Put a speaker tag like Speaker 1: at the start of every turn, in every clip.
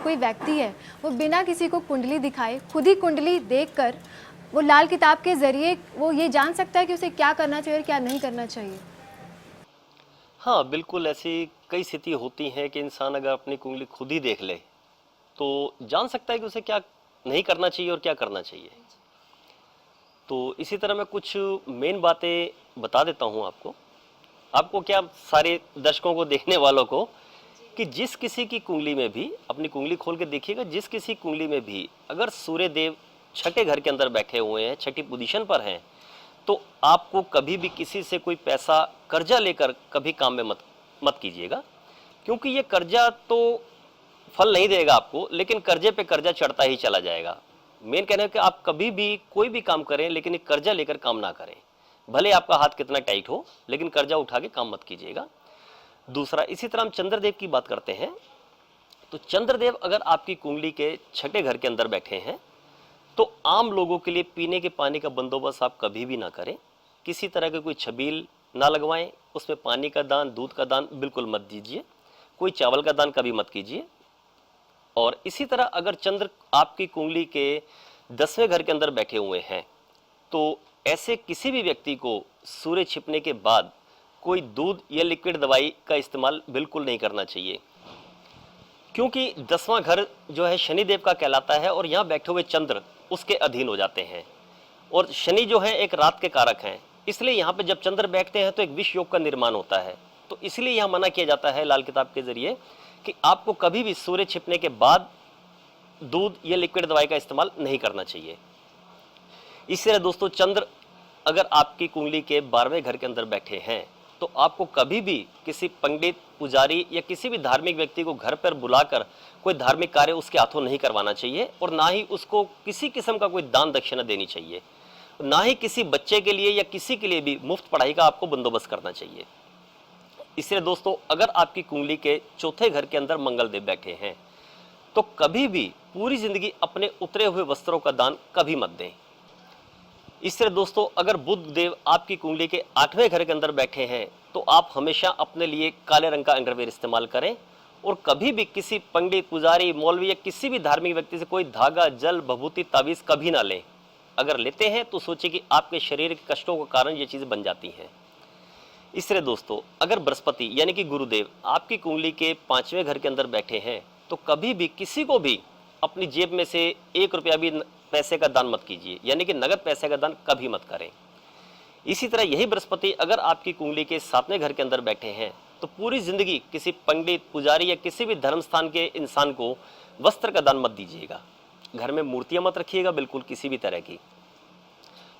Speaker 1: कोई व्यक्ति है वो बिना किसी को कुंडली दिखाए खुद ही कुंडली देखकर वो लाल किताब के जरिए वो ये जान सकता है कि उसे क्या करना चाहिए और क्या नहीं करना चाहिए।
Speaker 2: हाँ, बिल्कुल ऐसी कई स्थिति होती हैं कि इंसान अगर अपनी कुंडली खुद ही देख ले तो जान सकता है कि उसे क्या नहीं करना चाहिए और क्या करना चाहिए। तो इसी तरह मैं कुछ मेन बातें बता देता हूँ आपको। आपको क्या, सारे दर्शकों को, देखने वालों को, कि जिस किसी की कुंडली में भी, अपनी कुंडली खोल के देखिएगा, जिस किसी कुंडली में भी अगर सूर्य देव छठे घर के अंदर बैठे हुए हैं, छठी पोजीशन पर हैं, तो आपको कभी भी किसी से कोई पैसा कर्जा लेकर कभी काम में मत मत कीजिएगा। क्योंकि ये कर्जा तो फल नहीं देगा आपको, लेकिन कर्जे पे कर्जा चढ़ता ही चला जाएगा। मेन कहना है कि आप कभी भी कोई भी काम करें लेकिन एक कर्जा लेकर काम ना करें। भले आपका हाथ कितना टाइट हो, लेकिन कर्जा उठा के काम मत कीजिएगा। दूसरा, इसी तरह हम चंद्रदेव की बात करते हैं, तो चंद्रदेव अगर आपकी कुंडली के छठे घर के अंदर बैठे हैं तो आम लोगों के लिए पीने के पानी का बंदोबस्त आप कभी भी ना करें। किसी तरह के कोई छबील ना लगवाएं, उसमें पानी का दान, दूध का दान बिल्कुल मत दीजिए। कोई चावल का दान कभी मत कीजिए। और इसी तरह अगर चंद्र आपकी कुंडली के 10वें घर के अंदर बैठे हुए हैं तो ऐसे किसी भी व्यक्ति को सूर्य छिपने के बाद कोई दूध या लिक्विड दवाई का इस्तेमाल बिल्कुल नहीं करना चाहिए। क्योंकि 10वां घर जो है शनिदेव का कहलाता है और यहाँ बैठे हुए चंद्र उसके अधीन हो जाते हैं। और शनि जो है एक रात के कारक हैं, इसलिए यहाँ पे जब चंद्र बैठते हैं तो एक विष योग का निर्माण होता है। तो इसलिए यहाँ मना किया जाता है लाल किताब के जरिए कि आपको कभी भी सूर्य छिपने के बाद दूध या लिक्विड दवाई का इस्तेमाल नहीं करना चाहिए। इसी तरह दोस्तों, चंद्र अगर आपकी कुंडली के 12वें घर के अंदर बैठे हैं तो आपको कभी भी किसी पंडित, पुजारी या किसी भी धार्मिक व्यक्ति को घर पर बुलाकर कोई धार्मिक कार्य उसके हाथों नहीं करवाना चाहिए। और ना ही उसको किसी किस्म का कोई दान दक्षिणा देनी चाहिए। ना ही किसी बच्चे के लिए या किसी के लिए भी मुफ्त पढ़ाई का आपको बंदोबस्त करना चाहिए। इसलिए दोस्तों, अगर आपकी कुंडली के चौथे घर के अंदर मंगल देव बैठे हैं तो कभी भी पूरी जिंदगी अपने उतरे हुए वस्त्रों का दान कभी मत दें। इस तरह दोस्तों, अगर बुध देव आपकी कुंडली के 8वें घर के अंदर बैठे हैं तो आप हमेशा अपने लिए काले रंग का अंडरवेयर इस्तेमाल करें। और कभी भी किसी पंडित, पुजारी, मौलवी या किसी भी धार्मिक व्यक्ति से कोई धागा, जल, भभूति, ताबीज कभी ना लें। अगर लेते हैं तो सोचिए कि आपके शरीर के कष्टों के कारण ये चीज़ बन जाती हैं। इस तरह दोस्तों, अगर बृहस्पति यानी कि गुरुदेव आपकी कुंडली के 5वें घर के अंदर बैठे हैं तो कभी भी किसी को भी अपनी जेब में से 1 रुपया भी पैसे का दान मत कीजिए, यानी कि नगद पैसे का दान कभी मत करें। इसी तरह यही बृहस्पति अगर आपकी कुंडली के 7वें घर के अंदर बैठे हैं तो पूरी जिंदगी किसी पंडित, पुजारी या किसी भी धर्म स्थान के इंसान को वस्त्र का दान मत दीजिएगा। घर में मूर्तियां मत रखिएगा बिल्कुल किसी भी तरह की।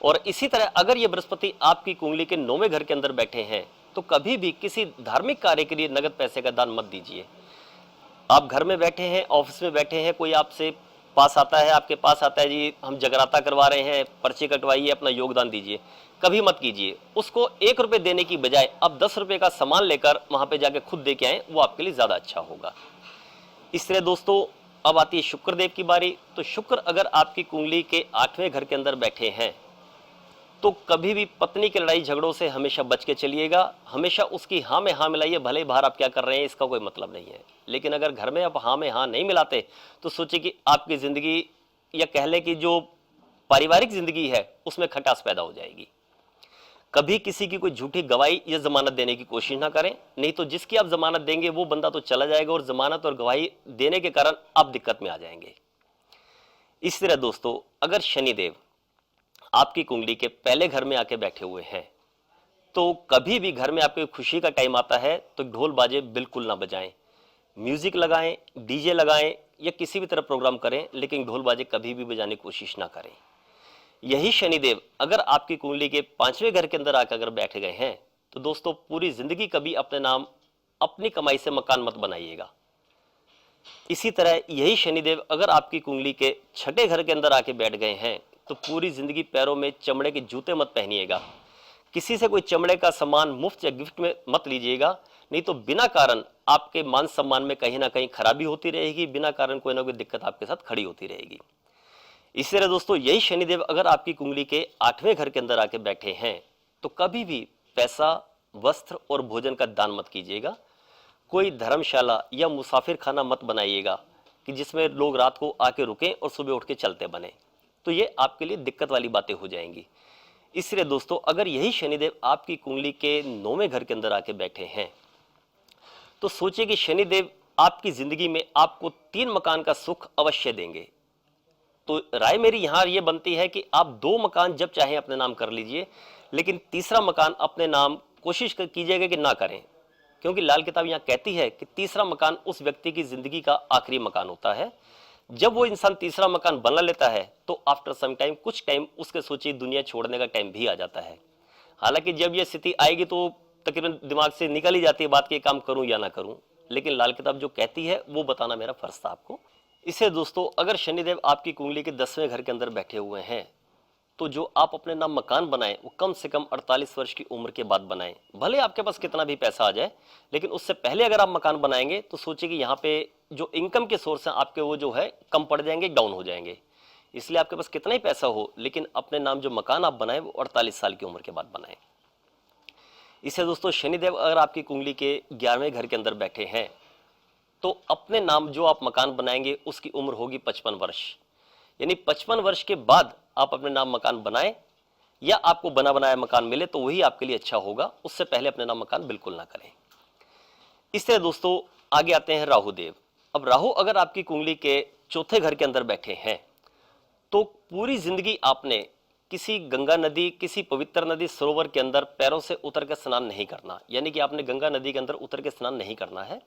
Speaker 2: और इसी तरह अगर ये बृहस्पति आपकी कुंडली के 9वें घर के अंदर बैठे हैं तो कभी भी किसी धार्मिक कार्य के लिए नगद पैसे का दान मत दीजिए। आप घर में बैठे हैं, ऑफिस में बैठे हैं, कोई आपसे पास आता है, आपके पास आता है, जी हम जगराता करवा रहे हैं, पर्ची कटवाइए, अपना योगदान दीजिए, कभी मत कीजिए। उसको 1 रुपये देने की बजाय आप 10 रुपये का सामान लेकर वहां पे जाके खुद दे के आए, वो आपके लिए ज्यादा अच्छा होगा। इस तरह दोस्तों, अब आती है शुक्रदेव की बारी। तो शुक्र अगर आपकी कुंडली के 8वें घर के अंदर बैठे हैं तो कभी भी पत्नी के लड़ाई झगड़ों से हमेशा बच के चलिएगा। हमेशा उसकी हाँ में हाँ मिलाइए, भले ही बाहर आप क्या कर रहे हैं इसका कोई मतलब नहीं है। लेकिन अगर घर में आप हाँ में हाँ नहीं मिलाते तो सोचिए कि आपकी जिंदगी, या कह लें कि जो पारिवारिक जिंदगी है, उसमें खटास पैदा हो जाएगी। कभी किसी की कोई झूठी गवाही या जमानत देने की कोशिश ना करें, नहीं तो जिसकी आप जमानत देंगे वो बंदा तो चला जाएगा और जमानत और गवाही देने के कारण आप दिक्कत में आ जाएंगे। इस तरह दोस्तों, अगर शनिदेव आपकी कुंडली के पहले घर में आके बैठे हुए हैं तो कभी भी घर में आपके खुशी का टाइम आता है तो ढोल बाजे बिल्कुल ना बजाएं। म्यूजिक लगाएं, डीजे लगाएं या किसी भी तरह प्रोग्राम करें, लेकिन ढोल बाजे कभी भी बजाने की कोशिश ना करें। यही शनिदेव अगर आपकी कुंडली के 5वें घर के अंदर आकर अगर बैठ गए हैं तो दोस्तों, पूरी जिंदगी कभी अपने नाम, अपनी कमाई से मकान मत बनाइएगा। इसी तरह यही शनिदेव अगर आपकी कुंडली के 6ठे घर के अंदर आके बैठ गए हैं तो पूरी जिंदगी पैरों में चमड़े के जूते मत पहनिएगा। किसी से कोई चमड़े का सामान मुफ्त या गिफ्ट में मत लीजिएगा, नहीं तो बिना कारण आपके मान सम्मान में कहीं ना कहीं खराबी होती रहेगी, बिना कारण कोई ना कोई दिक्कत आपके साथ खड़ी होती रहेगी। इसी तरह दोस्तों, यही शनिदेव अगर आपकी कुंडली के 8वें घर के अंदर आके बैठे हैं तो कभी भी पैसा, वस्त्र और भोजन का दान मत कीजिएगा। कोई धर्मशाला या मुसाफिर खाना मत बनाइएगा, कि जिसमें लोग रात को आके रुकें और सुबह उठ के चलते बने, तो ये आपके लिए दिक्कत वाली बातें हो जाएंगी। इसलिए दोस्तों, अगर यही शनिदेव आपकी कुंडली के 9वें घर के अंदर आके बैठे हैं, तो सोचिए कि शनिदेव आपकी जिंदगी में आपको 3 मकान का सुख अवश्य देंगे। तो राय मेरी यहां ये बनती है कि आप 2 मकान जब चाहें अपने नाम कर लीजिए, लेकिन तीसरा मकान अपने नाम कोशिश कीजिएगा कि ना करें, क्योंकि लाल किताब यहां कहती है कि तीसरा मकान उस व्यक्ति की जिंदगी का आखिरी मकान होता है। जब वो इंसान तीसरा मकान बना लेता है तो आफ्टर सम टाइम, कुछ टाइम उसके सोची दुनिया छोड़ने का टाइम भी आ जाता है। हालांकि जब यह स्थिति आएगी तो तकरीबन दिमाग से निकल ही जाती है बात कि काम करूं या ना करूं, लेकिन लाल किताब जो कहती है वो बताना मेरा फर्ज था आपको। इसे दोस्तों, अगर शनिदेव आपकी कुंडली के 10वें घर के अंदर बैठे हुए हैं, तो जो आप अपने नाम मकान बनाएं वो कम से कम 48 वर्ष की उम्र के बाद बनाएं। भले आपके पास कितना भी पैसा आ जाए, लेकिन उससे पहले अगर आप मकान बनाएंगे तो सोचिए कि यहाँ पे जो इनकम के सोर्स हैं आपके, वो जो है कम पड़ जाएंगे, डाउन हो जाएंगे। इसलिए आपके पास कितना ही पैसा हो, लेकिन अपने नाम जो मकान आप बनाएं वो 48 साल की उम्र के बाद बनाएं। इसे दोस्तों, शनिदेव अगर आपकी कुंडली के 11वें घर के अंदर बैठे हैं, तो अपने नाम जो आप मकान बनाएंगे उसकी उम्र होगी 55 वर्ष। यानी 55 वर्ष के बाद आप अपने नाम मकान बनाएं, या आपको बना बनाया मकान मिले तो वही आपके लिए अच्छा होगा, उससे पहले अपने नाम मकान बिल्कुल ना करें। इस तरह दोस्तों, आगे आते हैं राहु देव। अब राहु अगर आपकी कुंडली के 4थे घर के अंदर बैठे हैं, तो पूरी जिंदगी आपने किसी गंगा नदी, किसी पवित्र नदी, सरोवर के अंदर पैरों से उतर कर स्नान नहीं करना। यानी कि आपने गंगा नदी के अंदर उतर के स्नान नहीं करना है।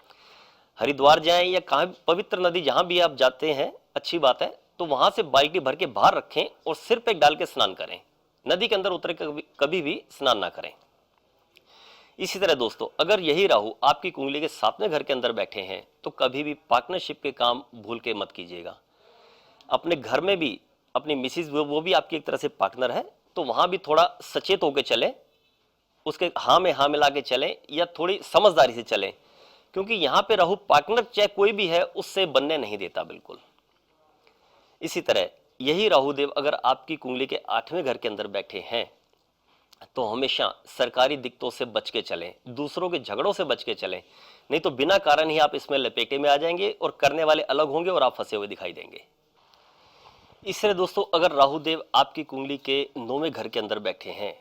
Speaker 2: हरिद्वार जाएं या कहाँ पवित्र नदी जहां भी आप जाते हैं, अच्छी बात है, तो वहां से बाल्टी भर के बाहर रखें और सिर पे डाल के स्नान करें। नदी के अंदर उतर के कभी भी स्नान ना करें। इसी तरह दोस्तों, अगर यही राहु आपकी कुंडली के 7वें घर के अंदर बैठे हैं, तो कभी भी पार्टनरशिप के काम भूल के मत कीजिएगा। अपने घर में भी अपनी मिसिज, वो भी आपकी एक तरह से पार्टनर है, तो वहां भी थोड़ा सचेत होकर चलें, उसके हाँ में हाँ मिला के चलें, या थोड़ी समझदारी से चलें, क्योंकि यहां पे राहु पार्टनर चाहे कोई भी है उससे बनने नहीं देता बिल्कुल। इसी तरह यही राहुदेव अगर आपकी कुंडली के 8वें घर के अंदर बैठे हैं, तो हमेशा सरकारी दिक्कतों से बच के चलें, दूसरों के झगड़ों से बच के चलें, नहीं तो बिना कारण ही आप इसमें लपेटे में आ जाएंगे और करने वाले अलग होंगे और आप फंसे हुए दिखाई देंगे। इसलिए दोस्तों, अगर राहुदेव आपकी कुंडली के 9वें घर के अंदर बैठे हैं,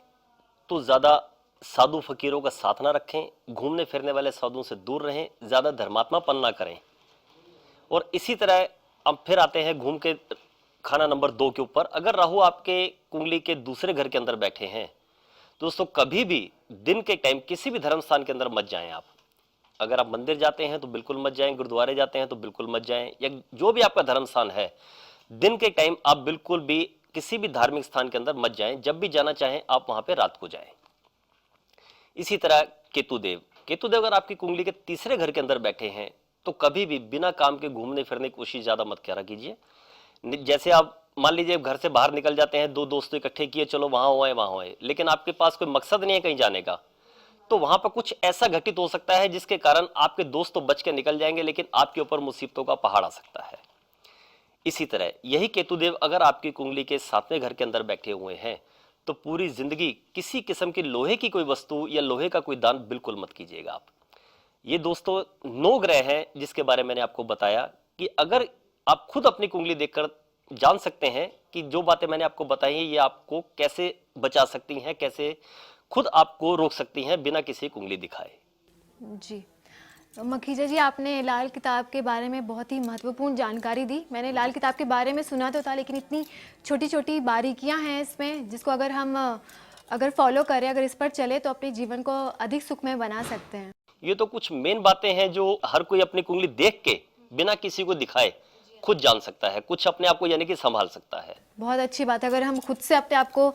Speaker 2: तो ज्यादा साधु फकीरों का साथ ना रखें, घूमने फिरने वाले साधुओं से दूर रहें, ज्यादा धर्मात्मापन ना करें। और इसी तरह अब फिर आते हैं घूम के खाना नंबर 2 के ऊपर। अगर राहु आपके कुंडली के दूसरे घर के अंदर बैठे हैं, दोस्तों कभी भी दिन के टाइम किसी भी धर्म स्थान के अंदर मत जाएं आप। अगर आप मंदिर जाते हैं तो बिल्कुल मत जाएं, गुरुद्वारे जाते हैं तो बिल्कुल मत जाएं, या जो भी आपका धर्म स्थान है, दिन के टाइम आप बिल्कुल भी किसी भी धार्मिक स्थान के अंदर मत जाएं। जब भी जाना चाहें आप वहां पे रात को जाएं। इसी तरह केतुदेव अगर आपकी कुंडली के तीसरे घर के अंदर बैठे हैं, तो कभी भी बिना काम के घूमने फिरने की कोशिश ज्यादा मत करा कीजिए। जैसे आप मान लीजिए घर से बाहर निकल जाते हैं, 2 दोस्तों इकट्ठे किए, चलो वहां हुए वहां हुए, लेकिन आपके पास कोई मकसद नहीं है कहीं जाने का, तो वहां पर कुछ ऐसा घटित हो सकता है जिसके कारण आपके दोस्त तो बच के निकल जाएंगे, लेकिन आपके ऊपर मुसीबतों का पहाड़ आ सकता है। इसी तरह यही केतुदेव अगर आपकी कुंडली के 7वें घर के अंदर बैठे हुए हैं, तो पूरी जिंदगी किसी किस्म की लोहे की कोई वस्तु या लोहे का कोई दान बिल्कुल मत कीजिएगा आप। ये दोस्तों 9 ग्रह हैं जिसके बारे में मैंने आपको बताया, कि अगर आप खुद अपनी कुंडली देखकर जान सकते हैं कि जो बातें मैंने आपको बताई हैं ये आपको कैसे बचा सकती हैं, कैसे खुद आपको रोक सकती हैं बिना किसी कुंडली दिखाए।
Speaker 1: जी, तो मखीजा जी, आपने लाल किताब के बारे में बहुत ही महत्वपूर्ण जानकारी दी। मैंने लाल किताब के बारे में सुना तो था, लेकिन इतनी छोटी छोटी बारीकियां हैं इसमें, जिसको अगर हम फॉलो करें, अगर इस पर चले, तो अपने जीवन को अधिक सुखमय बना सकते हैं।
Speaker 2: ये तो कुछ मेन बातें हैं जो हर कोई अपनी कुंडली देख के बिना किसी को दिखाए खुद जान सकता है, कुछ अपने आप को यानी कि संभाल सकता है।
Speaker 1: बहुत अच्छी बात है, अगर हम खुद से अपने आप को